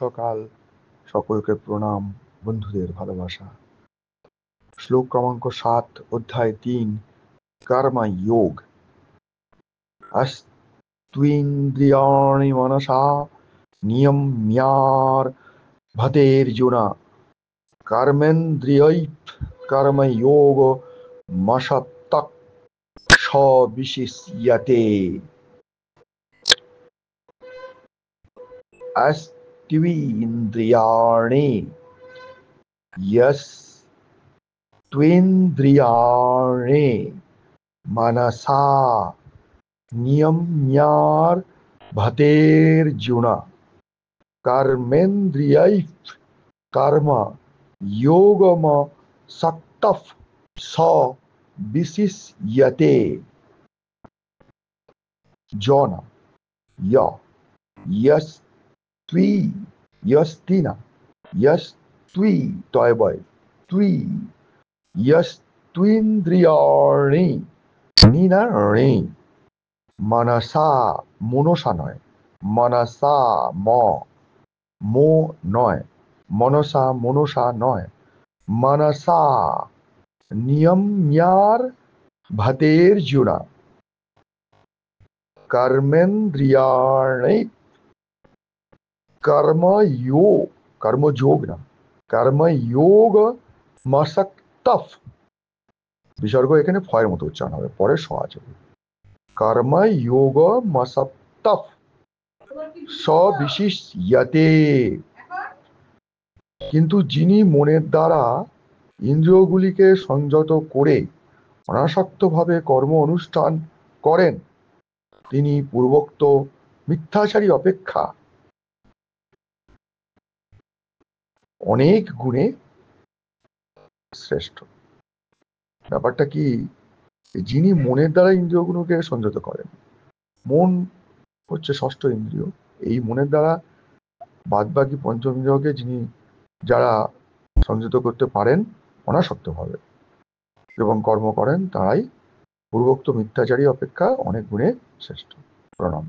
সকাল, সকলকে প্রণাম, বন্ধুদের ভালোবাসা। শ্লোক ক্রমাঙ্ক ৭, অধ্যায় ৩, কর্ম যোগ। अस्त्विन्द्रियाणि मनसा नियम्यारभतेऽर्जुन कर्मेन्द्रियैः कर्मयोगमशक्तः स विशिष्यते। अस्त्विन्द्रियाणि यस्त्विन्द्रियाणि मनसा नियम्यारभतेऽर्जुन कर्मेन्द्रियैः कर्म योगमशक्तः स विशिष्यते। জন यस्त्वी यस्तिना यस्त्वी তয়বয় त्वी यस्त्विন্দ্রিয়াণি নিনাণি মনসা মনসা নয় মনসা মো নয় মনসা মনসা নয় মনসা নিয়ম্যার ভতের্জুন कर्मेन्द्रियाणि कर्मयोग না कर्मयोग मशक्तः বিসর্গ এখানে ফয়ের মতো উচ্চারণ হবে, পরে স আছে। कर्मयोग मशक्तः स विशिष्यते। কিন্তু যিনি মনের দ্বারা ইন্দ্রিয়গুলিকে সংযত করে অনাসক্তভাবে কর্ম অনুষ্ঠান করেন তিনি পূর্বোক্ত মিথ্যাচারী অপেক্ষা অনেক গুণে শ্রেষ্ঠ। ব্যাপারটা কি, যিনি মনের দ্বারা ইন্দ্রিয়গুলোকে সংযত করেন, মন হচ্ছে ষষ্ঠ ইন্দ্রিয়, এই মনের দ্বারা বাদবাকি পঞ্চমেন্দ্রিয়কে যারা সংযত করতে পারেন অনাসক্তভাবে এবং কর্ম করেন তারাই পূর্বোক্ত মিথ্যাচারী অপেক্ষা অনেক গুণে শ্রেষ্ঠ। প্রণাম।